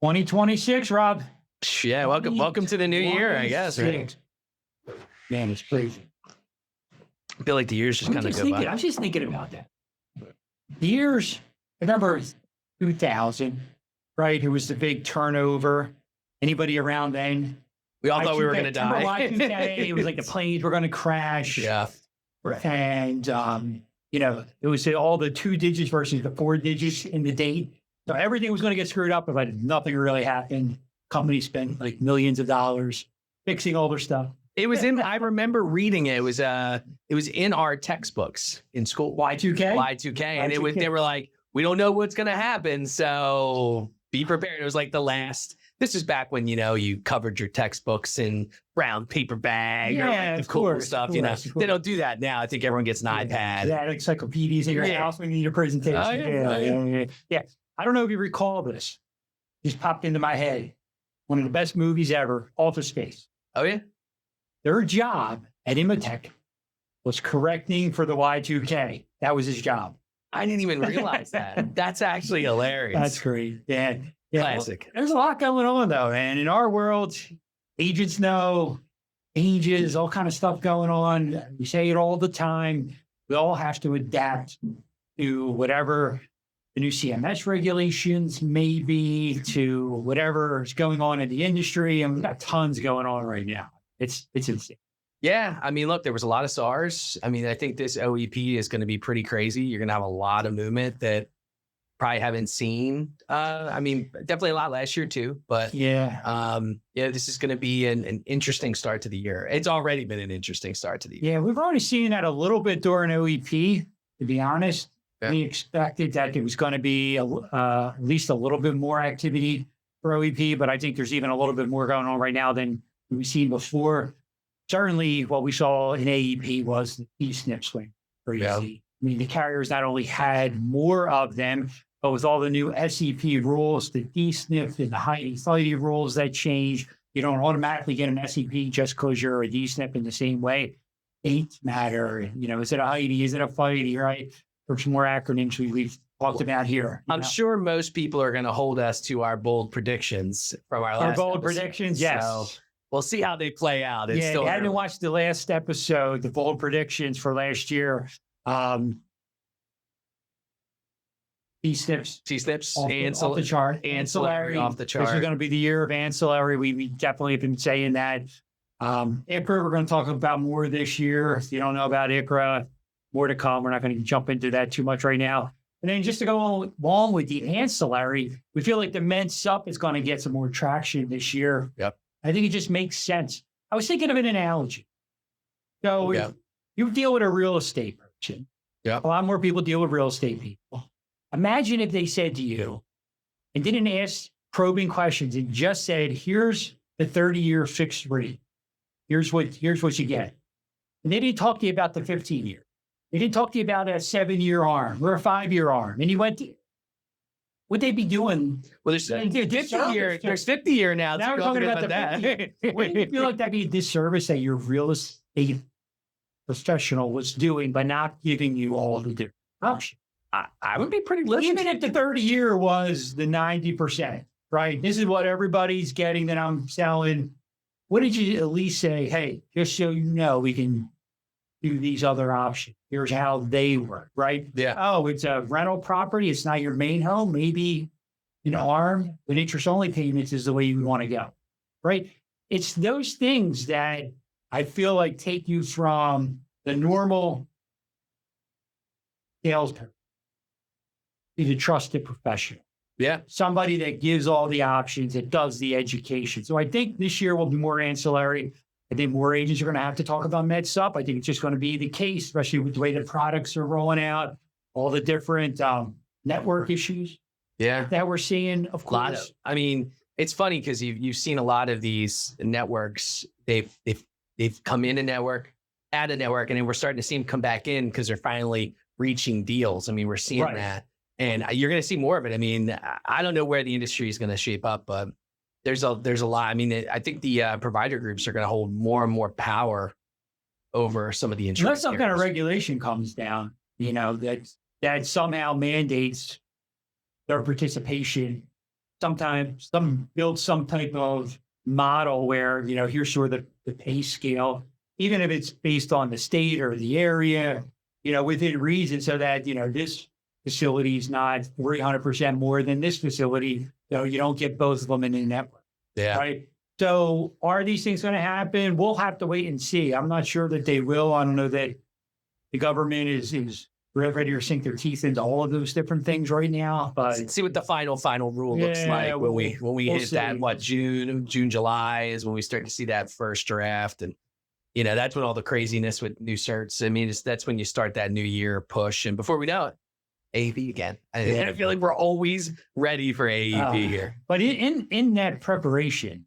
2026, Rob. Yeah, welcome to the new year, I guess. Right? Man, it's crazy. I feel like the years just kind of go by. I'm just thinking about that. The years, I remember 2000, right? It was the big turnover. Anybody around then? We all thought we were going to die. Y2K, it was like the planes were going to crash. Yeah. And, it was all the 2 digits versus the 4 digits in the date. So everything was going to get screwed up, but nothing really happened. Companies spent like millions of dollars fixing all their stuff. It was I remember reading it. It was in our textbooks in school. Y2K? And they were like, we don't know what's going to happen. So be prepared. It was like this is back when, you covered your textbooks in brown paper bag or like the cool stuff, They don't do that now. I think everyone gets an iPad. Yeah, encyclopedias in your house when you need a presentation. Oh, yeah. I don't know if you recall this. Just popped into my head. One of the best movies ever, Office Space. Oh, yeah? Their job at Imotech was correcting for the Y2K. That was his job. I didn't even realize that. That's actually hilarious. That's great. Yeah. Classic. Well, there's a lot going on, though, man. In our world, agents know, changes, all kind of stuff going on. We say it all the time. We all have to adapt to whatever the new CMS regulations may be, to whatever is going on in the industry. And we've got tons going on right now. It's insane. Yeah. I mean, look, there was a lot of SARs. I mean, I think this OEP is going to be pretty crazy. You're going to have a lot of movement that probably haven't seen. I mean, definitely a lot last year too, but this is going to be an interesting start to the year. It's already been an interesting start to the year. Yeah. We've already seen that a little bit during OEP, to be honest. Yeah. We expected that it was going to be at least a little bit more activity for OEP, but I think there's even a little bit more going on right now than we've seen before. Certainly what we saw in AEP was the D-SNP swing for EC. Yeah. I mean, the carriers not only had more of them, but with all the new SEP rules, the D-SNP and the high rules that change, you don't automatically get an SEP just because you're a D-SNP in the same way. Dates matter. Is it a Heidi? Is it a Fighty, right? There's more acronyms we've talked about here. I'm sure most people are going to hold us to our bold predictions from our last bold episode. Predictions, yes. So we'll see how they play out. It's still I hadn't watched the last episode, the bold predictions for last year. T-SNPs, off the chart. Ancillary off the chart. This is going to be the year of ancillary. We definitely have been saying that. ICRA, we're going to talk about more this year. If you don't know about ICRA, more to come. We're not going to jump into that too much right now. And then just to go along with the ancillary, we feel like the Med Sup is going to get some more traction this year. Yep. I think it just makes sense. I was thinking of an analogy. So you deal with a real estate merchant. Yeah. A lot more people deal with real estate people. Imagine if they said to you and didn't ask probing questions and just said, here's the 30-year fixed rate. Here's what you get. And they didn't talk to you about the 15-year. They didn't talk to you about a 7-year arm or a 5-year arm. And you went, would they be doing? Well, there's 50 year. There's 50 year now. Now we're talking about that. Wouldn't you feel like that'd be a disservice that your real estate professional was doing by not giving you all the different options? I would be pretty listening. Even if the 30-year was the 90%, right? This is what everybody's getting that I'm selling. Wouldn't you at least say, hey, just so you know, we can do these other options. Here's how they work, right? Yeah. Oh, it's a rental property. It's not your main home. Maybe an ARM with interest-only payments is the way you want to go, right? It's those things that I feel like take you from the normal salesperson to the trusted professional. Yeah. Somebody that gives all the options, that does the education. So I think this year will be more ancillary. I think more agents are going to have to talk about Med Sup. I think it's just going to be the case, especially with the way the products are rolling out, all the different network issues that we're seeing, of course. I mean, it's funny because you've seen a lot of these networks. They've come in a network, add a network, and then we're starting to see them come back in because they're finally reaching deals. I mean, we're seeing that. And you're going to see more of it. I mean, I don't know where the industry is going to shape up, but there's a lot. I mean, I think the provider groups are going to hold more and more power over some of the insurance. Unless some kind of regulation comes down, that somehow mandates their participation build some type of model where, here's sort of the pay scale, even if it's based on the state or the area, within reason, so that, this facility is not 300% more than this facility. So you don't get both of them in the network. Yeah. Right. So are these things going to happen? We'll have to wait and see. I'm not sure that they will. I don't know that the government is ready to sink their teeth into all of those different things right now. But see what the final rule looks like when we we'll hit see. that, June, July is when we start to see that first draft. And, that's when all the craziness with new certs. I mean, that's when you start that new year push. And before we know it, AEP again. I feel like we're always ready for AEP here. But in that preparation,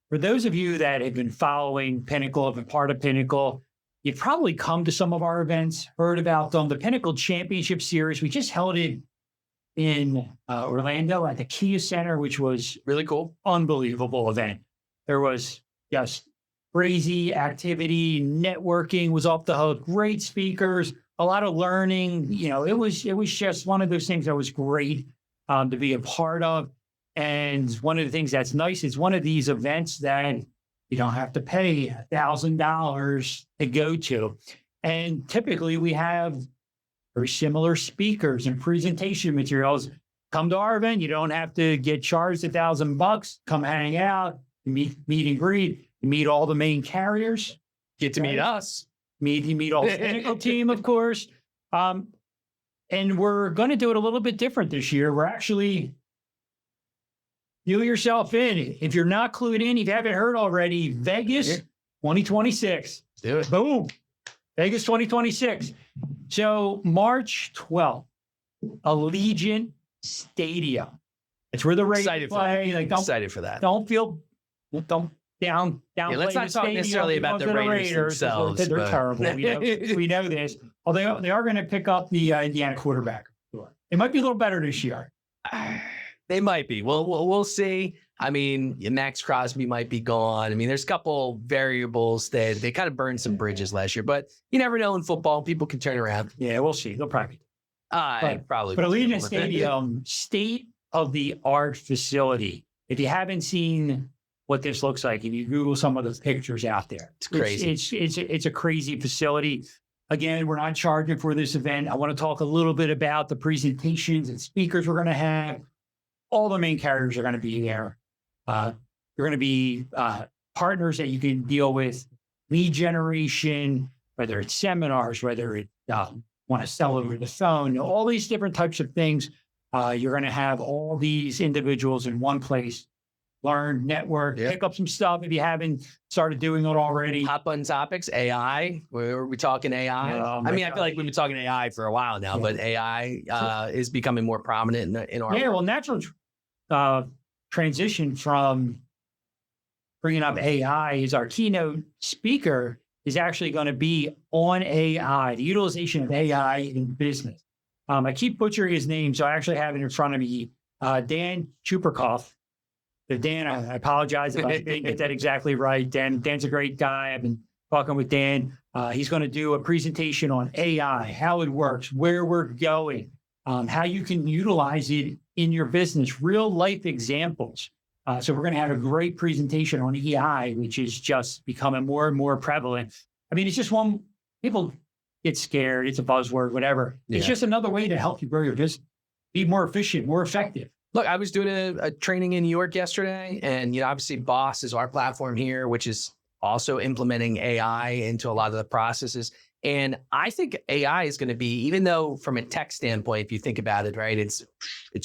for those of you that have been following Pinnacle, have been part of Pinnacle, you've probably come to some of our events, heard about them. The Pinnacle Championship Series, we just held it in Orlando at the Kia Center, which was Really cool. Unbelievable event. There was just crazy activity, networking was off the hook, great speakers, a lot of learning. It was just one of those things that was great to be a part of. And one of the things that's nice is one of these events that you don't have to pay $1,000 to go to. And typically we have very similar speakers and presentation materials. Come to our event, you don't have to get charged $1,000. Come hang out, meet and greet. You meet all the main carriers. Get to meet us. You meet all the Pinnacle team, of course. And we're going to do it a little bit different this year. We're actually, clue yourself in. If you're not clued in, if you haven't heard already, Vegas 2026. Do it. Boom. Vegas 2026. So March 12th, Allegiant Stadium. It's where the Raiders play. Excited for that. Don't down. Let's not talk necessarily about the Raiders themselves. They're terrible. We know this. Although they are going to pick up the Indiana quarterback. It might be a little better this year. They might be. We'll see. I mean, Max Crosby might be gone. I mean, there's a couple variables that they kind of burned some bridges last year, but you never know in football. People can turn around. Yeah, we'll see. They'll probably. Probably. But Allegiant Stadium, state-of-the-art facility. If you haven't seen what this looks like, if you Google some of the pictures out there, it's crazy. It's a crazy facility. Again, we're not charging for this event. I want to talk a little bit about the presentations and speakers we're going to have. All the main carriers are going to be there. They're going to be partners that you can deal with, lead generation, whether it's seminars, whether it want to sell over the phone, all these different types of things. You're going to have all these individuals in one place, learn, network, pick up some stuff if you haven't started doing it already. Hot button topics, AI. Were we talking AI? I mean, I feel like we've been talking AI for a while now, but AI is becoming more prominent in our well, natural transition from bringing up AI is our keynote speaker is actually going to be on AI, the utilization of AI in business. I keep butchering his name, so I actually have it in front of me. Dan Chuperkoff. Dan, I apologize if I didn't get that exactly right. Dan's a great guy. I've been talking with Dan. He's going to do a presentation on AI, how it works, where we're going, how you can utilize it in your business, real life examples. So we're going to have a great presentation on AI, which is just becoming more and more prevalent. I mean, it's just people get scared. It's a buzzword, whatever. It's just another way to help you grow your business, be more efficient, more effective. Look, I was doing a training in New York yesterday, and obviously Boss is our platform here, which is also implementing AI into a lot of the processes. And I think AI is going to be, even though from a tech standpoint, if you think about it, right, it's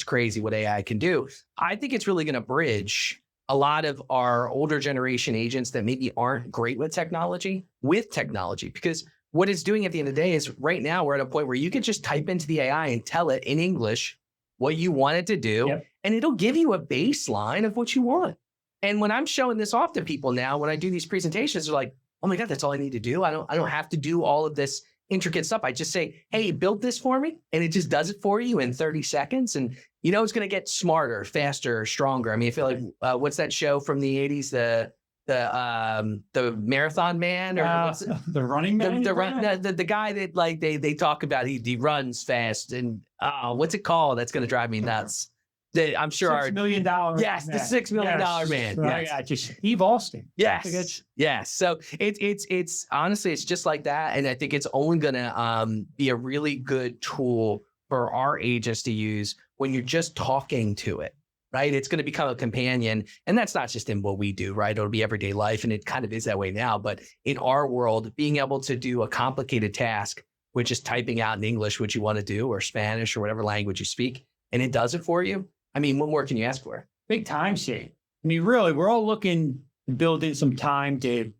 crazy what AI can do. I think it's really going to bridge a lot of our older generation agents that maybe aren't great with technology, because what it's doing at the end of the day is right now we're at a point where you can just type into the AI and tell it in English what you want it to do, and it'll give you a baseline of what you want. And when I'm showing this off to people now, when I do these presentations, they're like, oh my God, that's all I need to do. I don't have to do all of this intricate stuff. I just say, hey, build this for me. And it just does it for you in 30 seconds. And it's going to get smarter, faster, stronger. I mean, I feel like, what's that show from the 80s? The Marathon Man, or the Running Man? The guy that they talk about, he runs fast, and what's it called? That's going to drive me nuts. I'm sure $6 million. yes, the $6 million man. Right. Yes. Yeah, just Steve Austin. Yes. Yes. So it's honestly, it's just like that. And I think it's only going to be a really good tool for our agents to use when you're just talking to it, right? It's going to become a companion. And that's not just in what we do, right? It'll be everyday life. And it kind of is that way now. But in our world, being able to do a complicated task, which is typing out in English what you want to do, or Spanish, or whatever language you speak, and it does it for you. I mean, what more can you ask for? Big time save. I mean, really, we're all looking to build in some time to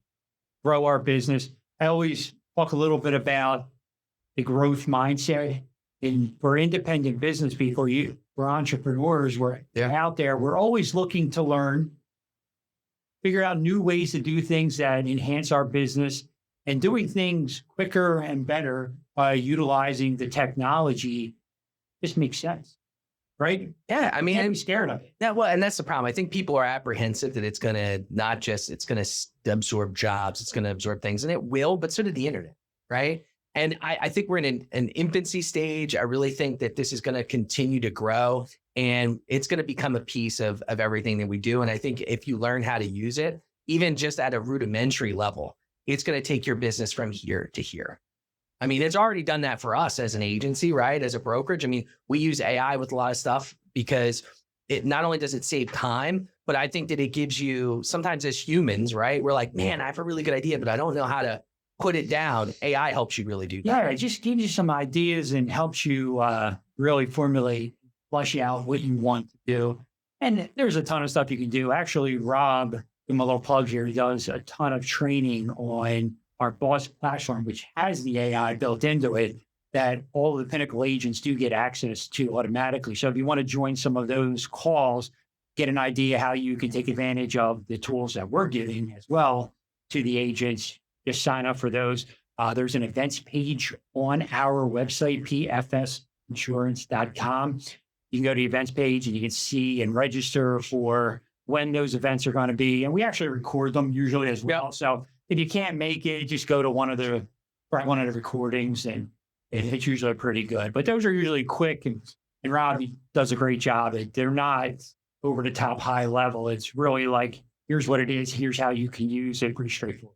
grow our business. I always talk a little bit about the growth mindset. And for independent business people, we're entrepreneurs, we're out there, we're always looking to learn, figure out new ways to do things that enhance our business, and doing things quicker and better by utilizing the technology just makes sense. Right? Yeah, I mean, I'm scared of it. Yeah, well, and that's the problem. I think people are apprehensive that it's going to it's going to absorb jobs, it's going to absorb things, and it will, but so did the internet, right? And I think we're in an infancy stage. I really think that this is going to continue to grow, and it's going to become a piece of everything that we do. And I think if you learn how to use it, even just at a rudimentary level, it's going to take your business from here to here. I mean, it's already done that for us as an agency, right? As a brokerage. I mean, we use AI with a lot of stuff because it not only does it save time, but I think that it gives you, sometimes as humans, right? We're like, man, I have a really good idea, but I don't know how to put it down. AI helps you really do that. Yeah, it just gives you some ideas and helps you really formulate, flesh out what you want to do. And there's a ton of stuff you can do. Actually, Rob, give him a little plug here, he does a ton of training on our Boss platform, which has the AI built into it, that all the Pinnacle agents do get access to automatically. So if you want to join some of those calls, get an idea how you can take advantage of the tools that we're giving as well to the agents, just sign up for those. There's an events page on our website, pfsinsurance.com. You can go to the events page and you can see and register for when those events are going to be. And we actually record them usually as well. So if you can't make it, just go to one of the recordings, and it's usually pretty good. But those are usually quick, and Rob does a great job. They're not over the top high level. It's really like, here's what it is, here's how you can use it. Pretty straightforward.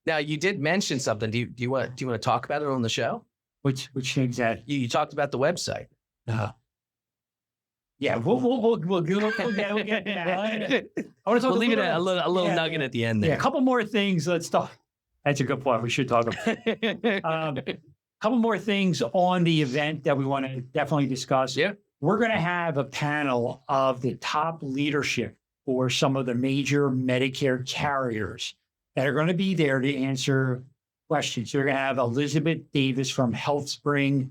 Now, you did mention something. Do you want to talk about it on the show? Which things that you talked about the website? Yeah, we'll get that. We'll leave it a little nugget at the end there. Yeah, a couple more things. Let's talk. That's a good point. We should talk about. A couple more things on the event that we want to definitely discuss. Yeah, we're going to have a panel of the top leadership for some of the major Medicare carriers that are going to be there to answer questions. So we're going to have Elizabeth Davis from HealthSpring,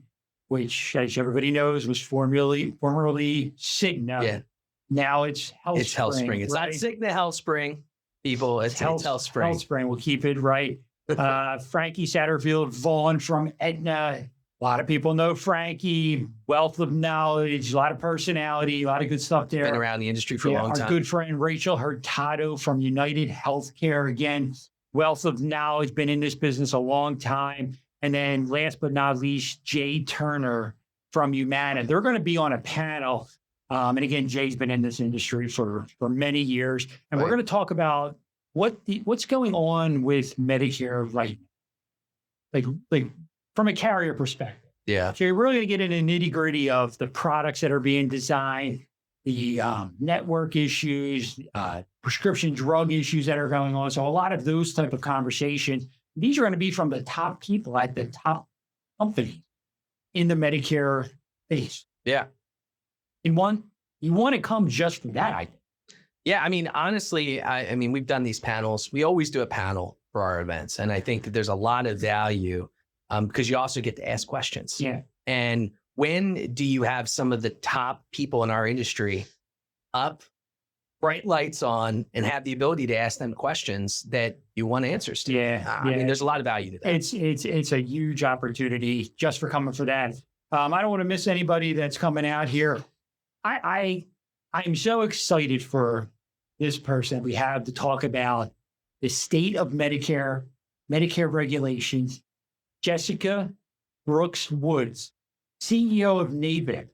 which, as everybody knows, was formerly Cigna. Yeah. Now it's HealthSpring. It's HealthSpring. It's not Cigna HealthSpring, people. It's HealthSpring. HealthSpring. We'll keep it right. Frankie Satterfield Vaughn from Aetna. A lot of people know Frankie. Wealth of knowledge, a lot of personality, a lot of good stuff there. Been around the industry for a long time. Our good friend Rachel Hurtado from United Healthcare. Again, wealth of knowledge, been in this business a long time. And then last but not least, Jay Turner from Humana. They're going to be on a panel. And again, Jay's been in this industry for many years. And we're going to talk about what's going on with Medicare right now. Like from a carrier perspective. Yeah. So you're really going to get into the nitty gritty of the products that are being designed, the network issues, prescription drug issues that are going on. So a lot of those type of conversations. These are going to be from the top people at the top companies in the Medicare space. Yeah. You want to come just for that, I think. Yeah. I mean, honestly, I mean, we've done these panels. We always do a panel for our events. And I think that there's a lot of value because you also get to ask questions. Yeah. And when do you have some of the top people in our industry up, bright lights on, and have the ability to ask them questions that you want answers to? Yeah. I mean, there's a lot of value to that. It's a huge opportunity just for coming for that. I don't want to miss anybody that's coming out here. I'm so excited for this person we have to talk about the state of Medicare regulations. Jessica Brooks Woods, CEO of NAVIC,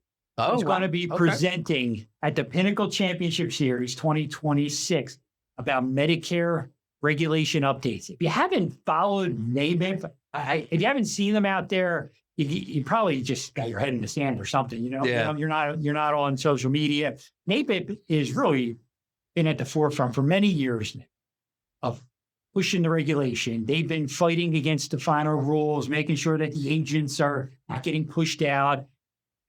is going to be presenting at the Pinnacle Championship Series 2026 about Medicare regulation updates. If you haven't followed NABIP, if you haven't seen them out there, you probably just got your head in the sand or something. You're not on social media. NABIP is really been at the forefront for many years now of pushing the regulation. They've been fighting against the final rules, making sure that the agents are not getting pushed out.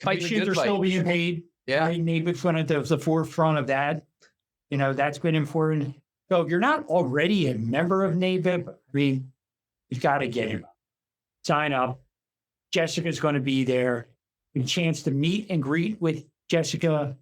Commissions are still being paid. Yeah. Right? NABIP's one of the forefront of that. That's been important. So if you're not already a member of NABIP, I mean, you've got to get in. Sign up. Jessica's going to be there. A chance to meet and greet with Jessica.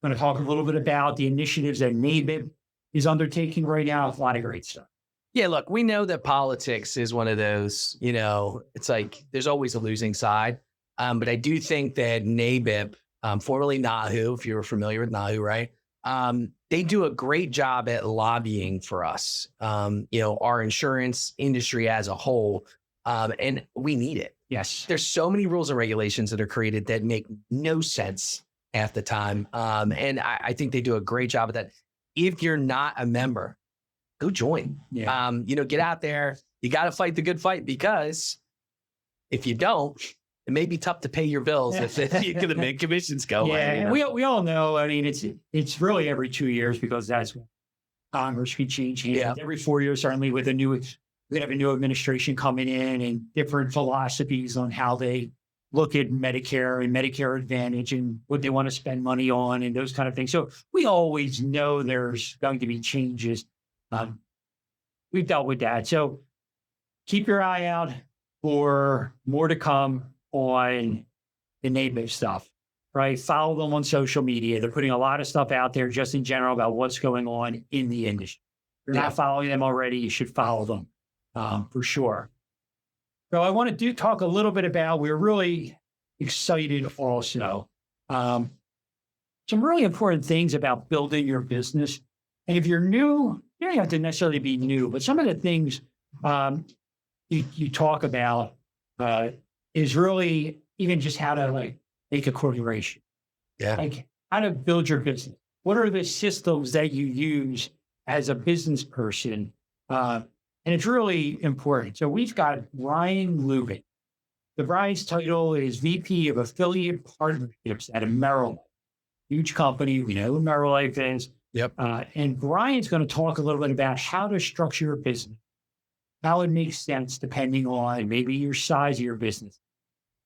Going to talk a little bit about the initiatives that NABIP is undertaking right now. A lot of great stuff. Yeah, look, we know that politics is one of those, it's like there's always a losing side. But I do think that NABIP, formerly NAHU, if you're familiar with NAHU, right? They do a great job at lobbying for us, our insurance industry as a whole. And we need it. Yes. There's so many rules and regulations that are created that make no sense half the time. And I think they do a great job of that. If you're not a member, go join. Yeah. Get out there. You got to fight the good fight, because if you don't, it may be tough to pay your bills if you're going to make commissions go away. Yeah, we all know. I mean, it's really every 2 years, because that's when Congress can change hands. Yeah. Every 4 years, certainly we have a new administration coming in and different philosophies on how they look at Medicare and Medicare Advantage and what they want to spend money on and those kind of things. So we always know there's going to be changes. We've dealt with that. So keep your eye out for more to come on the NABIP stuff, right? Follow them on social media. They're putting a lot of stuff out there just in general about what's going on in the industry. If you're not following them already, you should follow them for sure. So I want to talk a little bit about, we're really excited also. Some really important things about building your business. And if you're new, you don't have to necessarily be new, but some of the things you talk about is really even just how to make a corporation. Yeah. Like how to build your business. What are the systems that you use as a business person? And it's really important. So we've got Brian Lubin. Brian's title is VP of Affiliate Partnerships at Merrill. Huge company. We know who Merrill Life is. Yep. And Brian's going to talk a little bit about how to structure your business, how it makes sense depending on maybe your size of your business.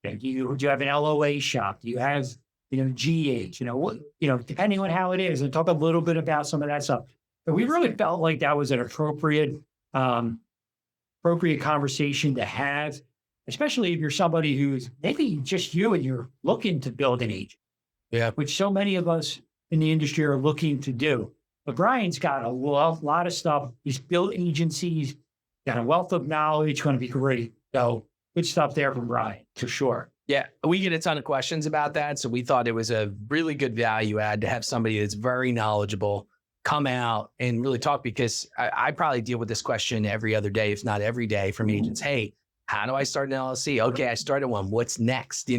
Do you have an LOA shop? Do you have, GH? Depending on how it is, and talk a little bit about some of that stuff. But we really felt like that was an appropriate conversation to have, especially if you're somebody who's maybe just you and you're looking to build an agent. Yeah. Which so many of us in the industry are looking to do. But Brian's got a lot of stuff. He's built agencies, got a wealth of knowledge, going to be great. So good stuff there from Brian, for sure. Yeah, we get a ton of questions about that. So we thought it was a really good value add to have somebody that's very knowledgeable come out and really talk, because I probably deal with this question every other day, if not every day, from agents. Hey, how do I start an LLC? Okay, I started one. What's next?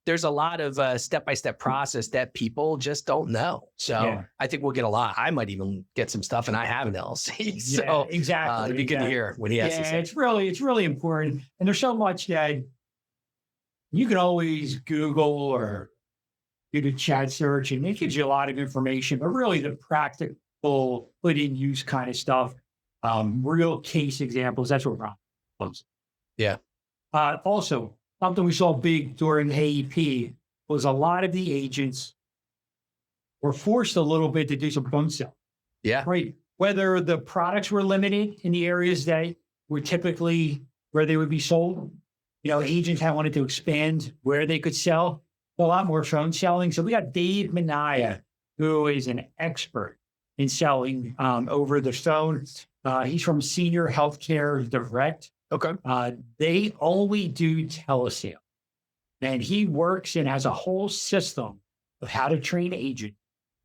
There's a lot of step-by-step process that people just don't know. So I think we'll get a lot. I might even get some stuff, and I have an LLC. So exactly. It'd be good to hear what he has to say. It's really important. And there's so much that you can always Google or do the chat search, and it gives you a lot of information, but really the practical put in use kind of stuff, real case examples, that's what Ron loves. Yeah. Also, something we saw big during AEP was a lot of the agents were forced a little bit to do some bump sell. Yeah. Right. Whether the products were limited in the areas that were typically where they would be sold, agents had wanted to expand where they could sell. A lot more phone selling. So we got Dave Minaya, who is an expert in selling over the phone. He's from Senior Healthcare Direct. Okay. They only do telesale. And he works and has a whole system of how to train agents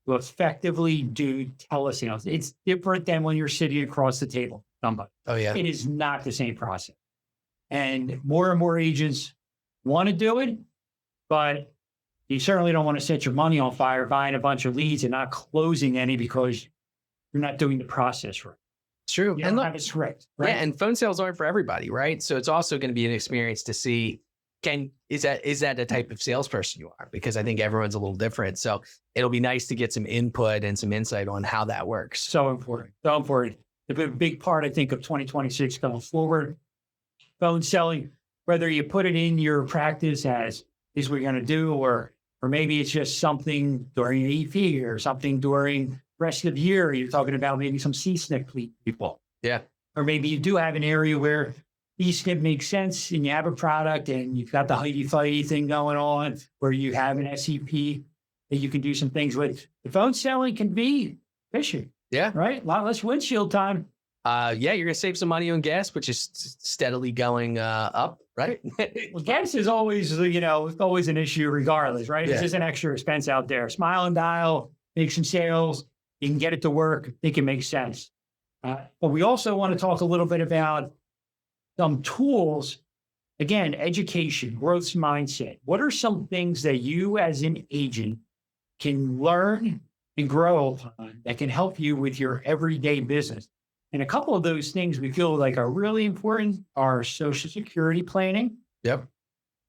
to effectively do telesales. It's different than when you're sitting across the table with somebody. Oh, yeah. It is not the same process. And more agents want to do it, but You certainly don't want to set your money on fire buying a bunch of leads and not closing any because you're not doing the process right. It's true. You And don't look, have it script, right? yeah, and phone sales aren't for everybody, right? So it's also going to be an experience to see, is that the type of salesperson you are? Because I think everyone's a little different. So it'll be nice to get some input and some insight on how that works. So important. So important. The big part, I think, of 2026 going forward, phone selling, whether you put it in your practice as is what you're going to do, or maybe it's just something during EP or something during rest of the year. You're talking about maybe some C-SNP people. Yeah. Or maybe you do have an area where C-SNP makes sense and you have a product and you've got the Heidi-Fighty thing going on where you have an SEP that you can do some things with. The phone selling can be efficient. Yeah. Right? A lot less windshield time. Yeah, you're going to save some money on gas, which is steadily going up, right? Well, gas is always, always an issue regardless, right? Yeah. It's just an extra expense out there. Smile and dial, make some sales. You can get it to work. I think it makes sense. But we also want to talk a little bit about some tools. Again, education, growth mindset. What are some things that you as an agent can learn and grow upon that can help you with your everyday business? And a couple of those things we feel like are really important are Social Security planning. Yep.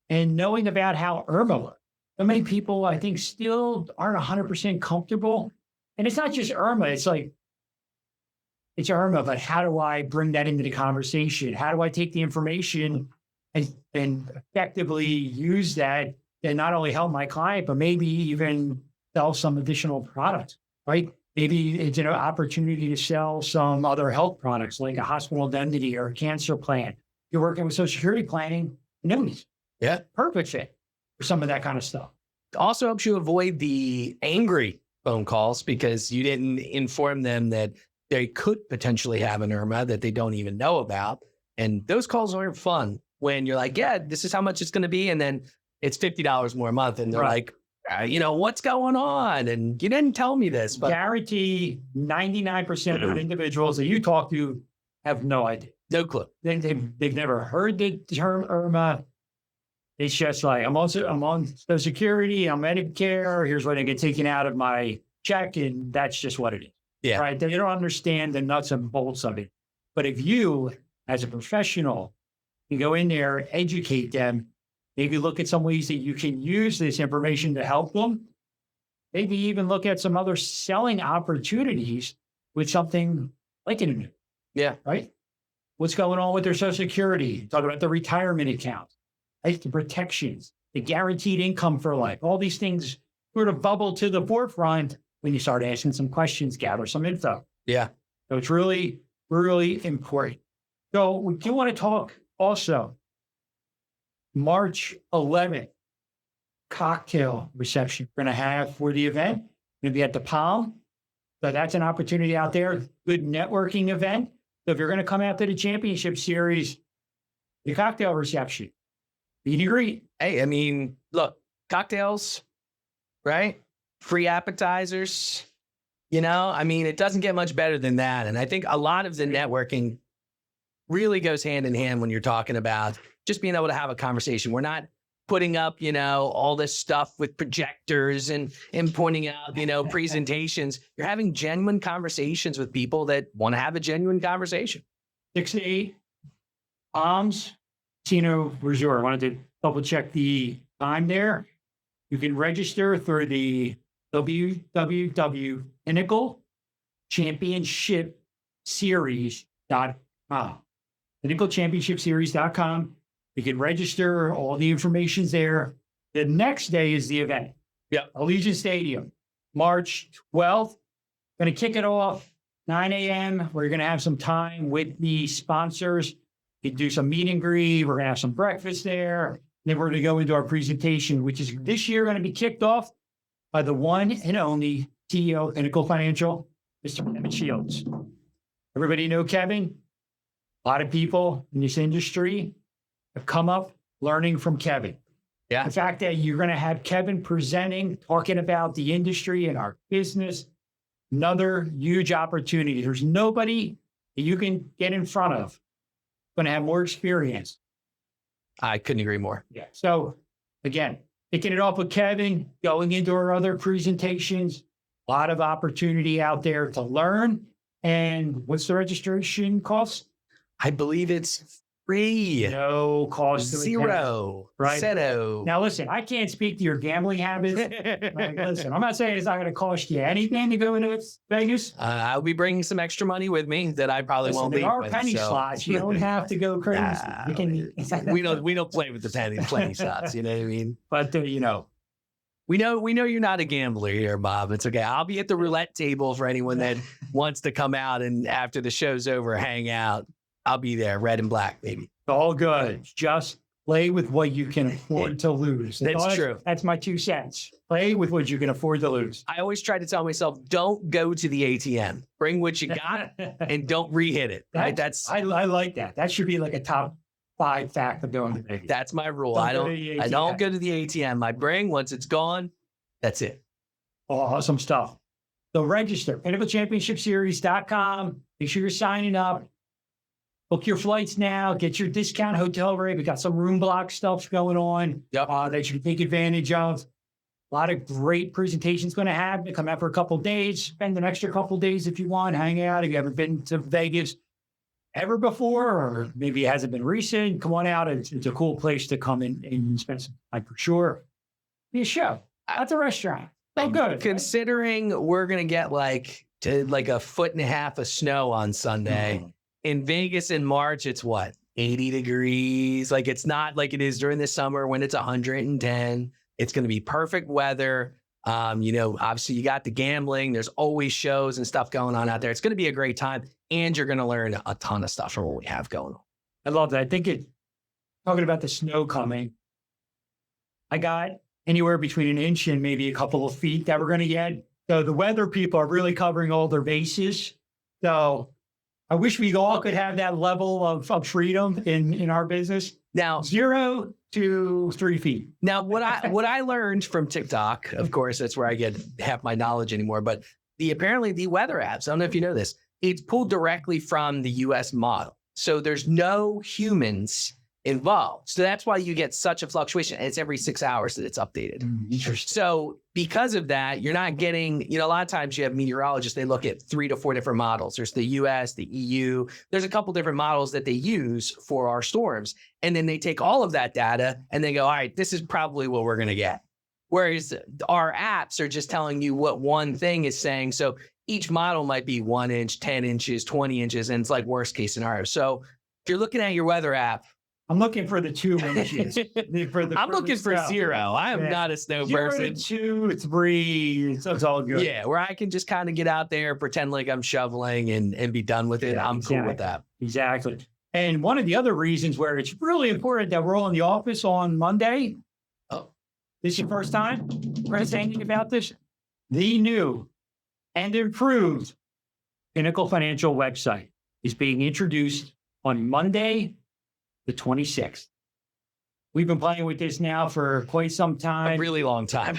And knowing about how IRMA works. So many people, I think, still aren't 100% comfortable. And it's not just IRMA. It's like, it's IRMA, but how do I bring that into the conversation? How do I take the information and effectively use that and not only help my client, but maybe even sell some additional products, right? Maybe it's an opportunity to sell some other health products like a hospital indemnity or a cancer plan. You're working with Social Security planning, annuities. Yeah. Perfect fit for some of that kind of stuff. It also helps you avoid the angry phone calls because you didn't inform them that they could potentially have an IRMA that they don't even know about. And those calls aren't fun when you're like, yeah, this is how much it's going to be. And then it's $50 more a month. And they're Right. like, what's going on? And you didn't tell me this. But Guarantee 99% of individuals that you talk to have no idea. no clue. They've never heard the term IRMA. It's just like, I'm on Social Security, I'm Medicare, here's what I get taken out of my check, and that's just what it is. Yeah. Right? They don't understand the nuts and bolts of it. But if you, as a professional, can go in there, educate them, maybe look at some ways that you can use this information to help them, maybe even look at some other selling opportunities with something like an annuity. Yeah. Right? What's going on with their Social Security? Talk about the retirement account, right? The protections, the guaranteed income for life. All these things sort of bubble to the forefront when you start asking some questions, gather some info. Yeah. So it's really, really important. So we do want to talk also March 11th, cocktail reception we're going to have for the event. Going to be at the Palm. So that's an opportunity out there. Good networking event. So if you're going to come out to the championship series, the cocktail reception, meet and greet. Hey, I mean, look, cocktails, right? Free appetizers, it doesn't get much better than that. And I think a lot of the networking really goes hand in hand when you're talking about just being able to have a conversation. We're not putting up, all this stuff with projectors and pointing out, presentations. You're having genuine conversations with people that want to have a genuine conversation. 6 to 8, Palms, Casino Resort. I wanted to double check the time there. You can register through the Pinnacle Championship Series.com. Pinnacle Championship Series.com. You can register, all the information's there. The next day is the event. Yeah. Allegiant Stadium, March 12th. Going to kick it off 9 a.m. We're going to have some time with the sponsors. You can do some meet and greet. We're going to have some breakfast there. Then we're going to go into our presentation, which is this year going to be kicked off by the one and only CEO of Pinnacle Financial, Mr. Kevin Shields. Everybody know Kevin? A lot of people in this industry have come up learning from Kevin. Yeah. The fact that you're going to have Kevin presenting, talking about the industry and our business, another huge opportunity. There's nobody that you can get in front of going to have more experience. I couldn't agree more. Yeah. So again, kicking it off with Kevin, going into our other presentations. A lot of opportunity out there to learn. And what's the registration cost? I believe it's free. No cost. to attend, Zero. right? Zero. Now, listen, I can't speak to your gambling habits. Like, listen, I'm not saying it's not going to cost you anything to go into Vegas. I'll be bringing some extra money with me that I probably Listen, won't there leave are with. penny so. slots. You don't have to go crazy. Nah, You can, we don't play with the penny slots. You know what I mean? but you know, We know you're not a gambler here, Bob. It's okay. I'll be at the roulette table for anyone that wants to come out and after the show's over, hang out. I'll be there, red and black, baby. all good. Just play with what you can afford to lose. That's true. That's my 2 cents. Play with what you can afford to lose. I always try to tell myself, don't go to the ATM. Bring what you got and don't re-hit it. Right? I like that. That should be like a top 5 fact of doing it. That's my rule. Don't I go to the don't ATM. go to the ATM. I bring once it's gone. That's it. Awesome stuff. So register, PinnacleChampionshipSeries.com. Make sure you're signing up. Book your flights now. Get your discount hotel rate. We got some room block stuff going on that you can take advantage of. A lot of great presentations going to happen. Come out for a couple of days. Spend an extra couple of days if you want. Hang out. If you haven't been to Vegas ever before, or maybe it hasn't been recent, come on out. It's a cool place to come in and spend some time for sure. Be a show at the restaurant. So good. Considering we're going to get like a 1.5 foot of snow on Sunday. In Vegas in March, it's what? 80 degrees. Like it's not like it is during the summer when it's 110. It's going to be perfect weather. Obviously you got the gambling. There's always shows and stuff going on out there. It's going to be a great time. And you're going to learn a ton of stuff from what we have going on. I love that. I think talking about the snow coming, I got anywhere between an inch and maybe a couple of feet that we're going to get. So the weather people are really covering all their bases. So I wish we all could have that level of freedom in our business. Now, 0 to 3 feet. Now, what I learned from TikTok, of course, that's where I get half my knowledge anymore. But apparently the weather apps, I don't know if you know this, it's pulled directly from the U.S. model. So there's no humans involved. So that's why you get such a fluctuation. And it's every 6 hours that it's updated. Interesting. So because of that, you're not getting, a lot of times you have meteorologists, they look at 3 to 4 different models. There's the US, the EU. There's a couple different models that they use for our storms. And then they take all of that data and they go, all right, this is probably what we're going to get. Whereas our apps are just telling you what one thing is saying. So each model might be 1 inch, 10 inches, 20 inches, and it's like worst case scenario. So if you're looking at your weather app, I'm looking for the 2 inches. I'm looking for 0. I am not a snow 0 person. to 2, 3. So it's all good. Yeah, where I can just kind of get out there, pretend like I'm shoveling and be done with it. Yeah, I'm cool with that. Exactly. And one of the other reasons where it's really important that we're all in the office on Monday. Oh, this is your first time? We're going to say anything about this? The new and improved Pinnacle Financial website is being introduced on Monday, the 26th. We've been playing with this now for quite some time. A really long time.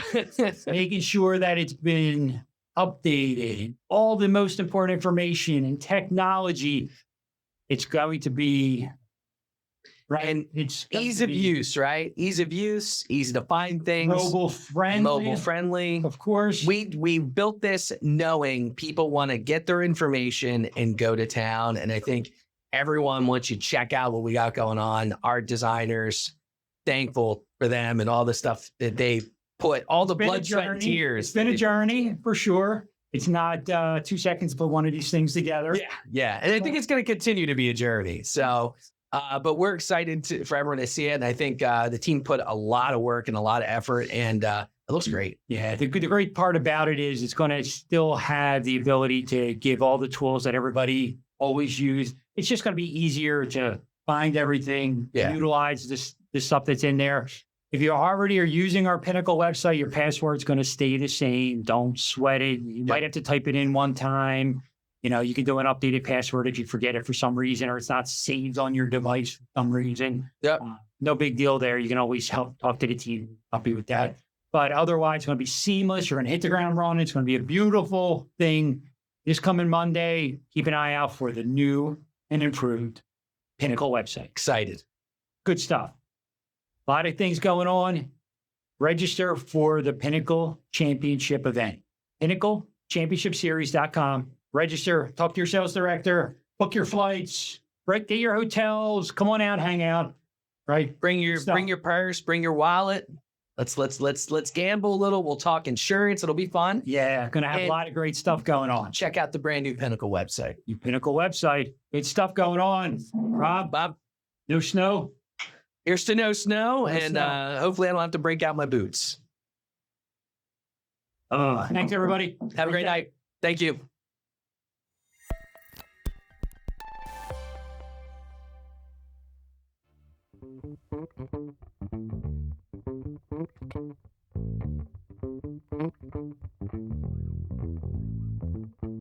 Making sure that it's been updated, all the most important information and technology. It's going to be right. And it's ease of use, right? Ease of use, easy to find things. Mobile friendly. Of course. We built this knowing people want to get their information and go to town. And I think everyone, once you check out what we got going on, our designers, thankful for them and all the stuff that they put, all the blood, sweat, and tears. It's been a journey for sure. It's not 2 seconds to put one of these things together. Yeah. And I think it's going to continue to be a journey. So, but we're excited for everyone to see it. And I think the team put a lot of work and a lot of effort, and it looks great. Yeah, the great part about it is it's going to still have the ability to give all the tools that everybody always use. It's just going to be easier to find everything, utilize the stuff that's in there. If you already are using our Pinnacle website, your password's going to stay the same. Don't sweat it. You might have to type it in one time. You can do an updated password if you forget it for some reason, or it's not saved on your device for some reason. Yep. No big deal there. You can always talk to the team, help you with that. But otherwise, it's going to be seamless. You're going to hit the ground running. It's going to be a beautiful thing. This coming Monday, keep an eye out for the new and improved Pinnacle website. Excited. Good stuff. A lot of things going on. register for the Pinnacle Championship event. PinnacleChampionshipSeries.com. Register, talk to your sales director, book your flights, right? Get your hotels, come on out, hang out, right? Bring your purse, bring your wallet. Let's gamble a little. We'll talk insurance. It'll be fun. Yeah, gonna have a And- lot of great stuff going on. Check out the brand new Pinnacle website. Your Pinnacle website, great stuff going on. Rob, Bob, no snow? here's to no snow, No and snow. hopefully I don't have to break out my boots. Thanks, everybody. Have a great night. Thank you.